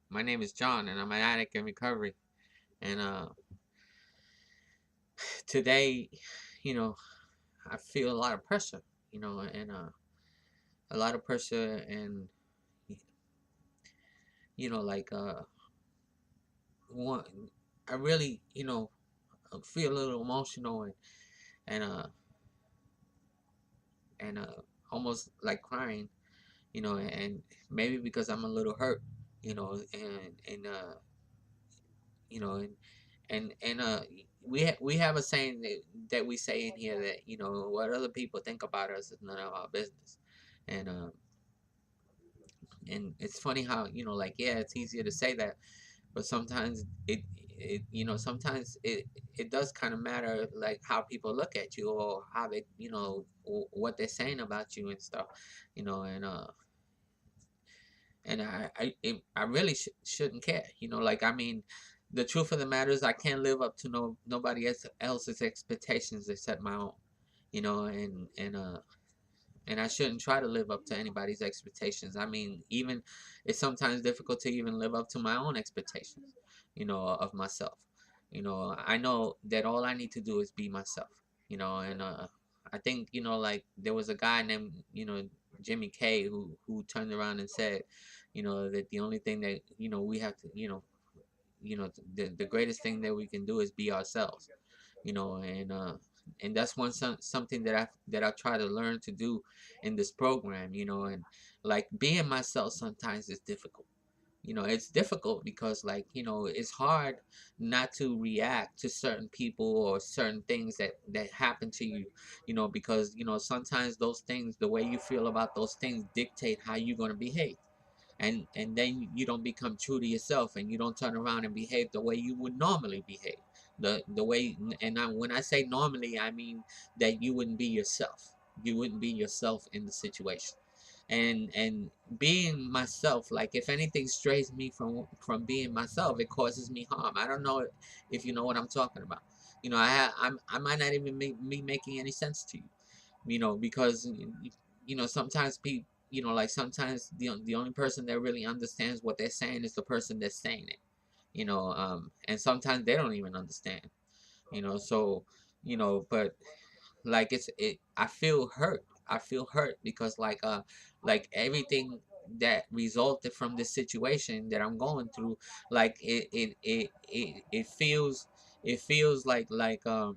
My name is John, and I'm an addict in recovery. And today, you know, I feel a lot of pressure, and a lot of pressure, and like one, I really, feel a little emotional and uh and almost like crying, and maybe because I'm a little hurt, and you know, and we have a saying that we say in here that what other people think about us is none of our business, and and it's funny how like yeah, it's easier to say that, but sometimes sometimes it does kind of matter like how people look at you or how they what they're saying about you and stuff, and I really shouldn't care. Like I mean, the truth of the matter is I can't live up to nobody else's expectations except my own. You know, and I shouldn't try to live up to anybody's expectations. I mean, even it's sometimes difficult to even live up to my own expectations. Of myself. I know that all I need to do is be myself. And I think like there was a guy named Jimmy K who turned around and said that the only thing that we have to the greatest thing that we can do is be ourselves. And that's something that I try to learn to do in this program. And like being myself sometimes is difficult. It's difficult because like it's hard not to react to certain people or certain things that happen to you, because sometimes those things, the way you feel about those things dictate how you're going to behave, and then you don't become true to yourself, and you don't turn around and behave the way you would normally behave, the way. And when I say normally, I mean that you wouldn't be yourself. You wouldn't be yourself in the situation. And being myself, like if anything strays me from being myself, it causes me harm. I don't know if you know what I'm talking about. I might not even be making any sense to you, because sometimes people, like sometimes the only person that really understands what they're saying is the person that's saying it, and sometimes they don't even understand, so but like I feel hurt. I feel hurt because like everything that resulted from this situation that I'm going through, like it feels like I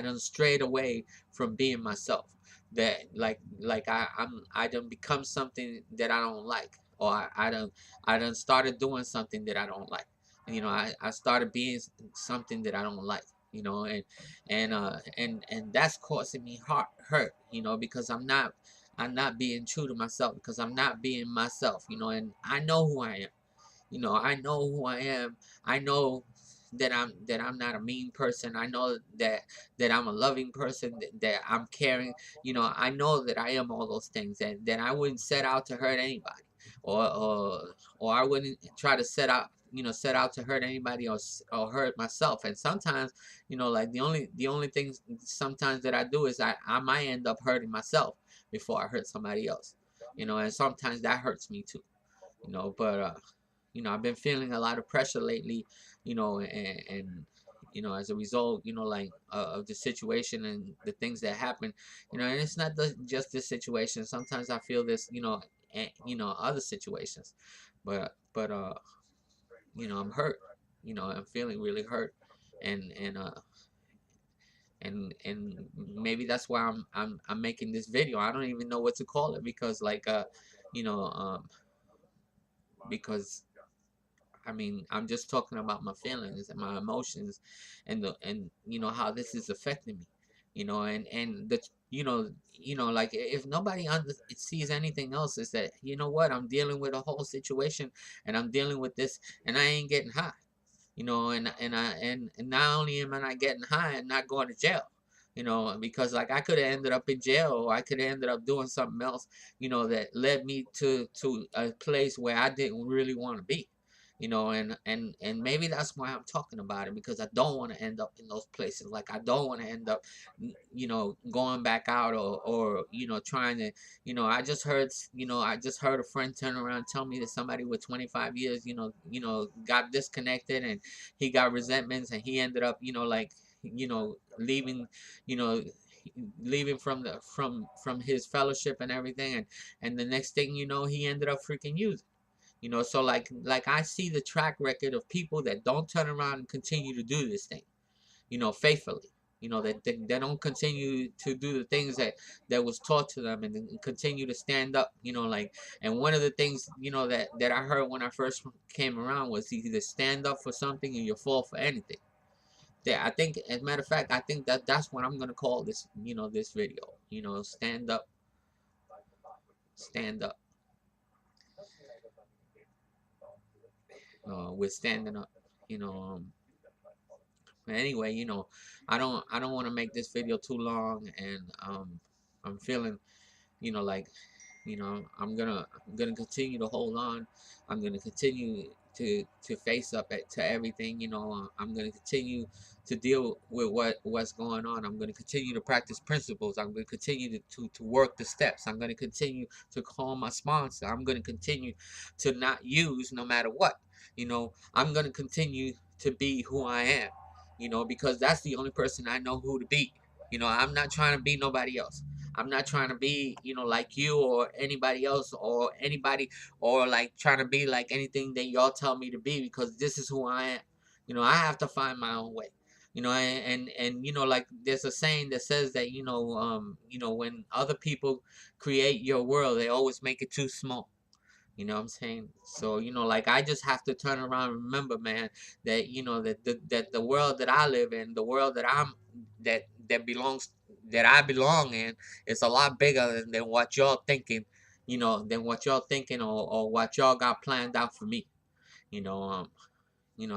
done strayed away from being myself. That like I done become something that I don't like, or I done started doing something that I don't like. I started being something that I don't like. And that's causing me hurt. Because I'm not being true to myself, because I'm not being myself. And I know who I am. I know who I am. I know that I'm not a mean person. I know that I'm a loving person, that I'm caring. I know that I am all those things, that I wouldn't set out to hurt anybody, or I wouldn't try to set out to hurt anybody, or hurt myself. And sometimes, like the only things sometimes that I do is I might end up hurting myself before I hurt somebody else. And sometimes that hurts me too. But I've been feeling a lot of pressure lately, and as a result, like of the situation and the things that happen, and it's not just this situation. Sometimes I feel this, and other situations, but I'm hurt. I'm feeling really hurt, and maybe that's why I'm making this video. I don't even know what to call it, because like you know because I mean, I'm just talking about my feelings and my emotions, and how this is affecting me, and the like if nobody sees anything else, is that what, I'm dealing with a whole situation, and I'm dealing with this, and I ain't getting high, and not only am I not getting high, I'm not going to jail. Because like I could have ended up in jail, or I could have ended up doing something else, that led me to a place where I didn't really want to be. you know, and maybe that's why I'm talking about it, because I don't want to end up in those places. Like I don't want to end up, you know, going back out, or you know, trying to, you know, I just heard a friend turn around and tell me that somebody with 25 years, you know, got disconnected, and he got resentments, and he ended up, you know, like, you know, leaving, you know, leaving from the from his fellowship and everything, and the next thing you know, he ended up freaking using. You know, so like I see the track record of people that don't turn around and continue to do this thing, you know, faithfully. You know, that they don't continue to do the things that was taught to them, and continue to stand up, you know, like, and one of the things, you know, that I heard when I first came around was either stand up for something or you fall for anything. Yeah, I think, as a matter of fact, I think that that's what I'm gonna call this, you know, this video. You know, stand up, stand up. We're standing up. You know, anyway, you know, I don't want to make this video too long, and I'm feeling, you know, like, you know, I'm gonna continue to hold on. I'm gonna continue to face up to everything. You know, I'm gonna continue to deal with what's going on. I'm gonna continue to practice principles. I'm gonna continue to work the steps. I'm gonna continue to call my sponsor. I'm gonna continue to not use no matter what. You know, I'm gonna continue to be who I am. You know, because that's the only person I know who to be. You know, I'm not trying to be nobody else. I'm not trying to be, you know, like you or anybody else or anybody, or like trying to be like anything that y'all tell me to be, because this is who I am. You know, I have to find my own way. You know, and you know, like there's a saying that says that, you know, when other people create your world, they always make it too small. You know what I'm saying? So, you know, like I just have to turn around and remember, man, that, you know, that the world that I live in, the world that belongs that I belong in, is a lot bigger than what y'all thinking, you know, than what y'all thinking, or what y'all got planned out for me. You know, you know,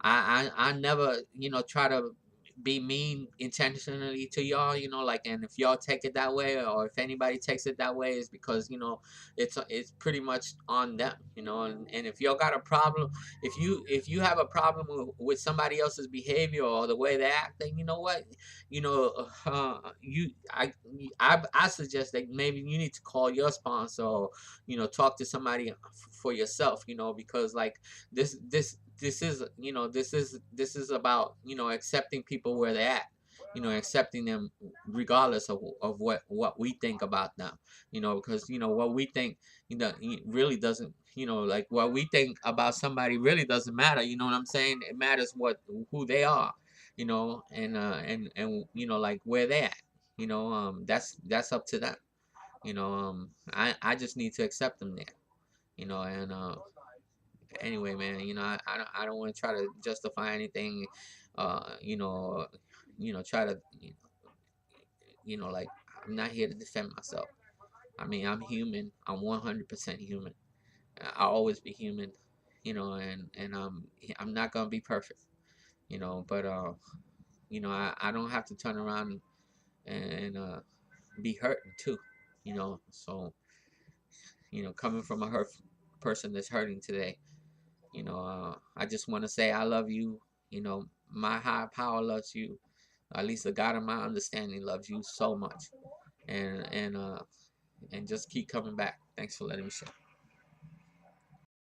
I never, you know, try to be mean intentionally to y'all, you know, like, and if y'all take it that way, or if anybody takes it that way, is because, you know, it's pretty much on them, you know, and if y'all got a problem, if you have a problem with somebody else's behavior or the way they act, then you know what, you know, I suggest that maybe you need to call your sponsor, or, you know, talk to somebody for yourself, you know, because like this is, you know, this is about, you know, accepting people where they're at, you know, accepting them regardless of what we think about them, you know, because, you know, what we think, you know, really doesn't, you know, like what we think about somebody really doesn't matter, you know what I'm saying? It matters who they are, you know, and you know, like where they at, you know, that's up to them, you know. I just need to accept them there, you know, and anyway, man, you know, I don't want to try to justify anything, you know, try to, like, I'm not here to defend myself. I mean, I'm human. I'm 100% human. I'll always be human, you know, and I'm not gonna be perfect, you know, but you know, I don't have to turn around and be hurting too, you know. So, you know, coming from a hurt person that's hurting today, you know, I just want to say I love you. You know, my higher power loves you. At least the God of my understanding loves you so much. And just keep coming back. Thanks for letting me share.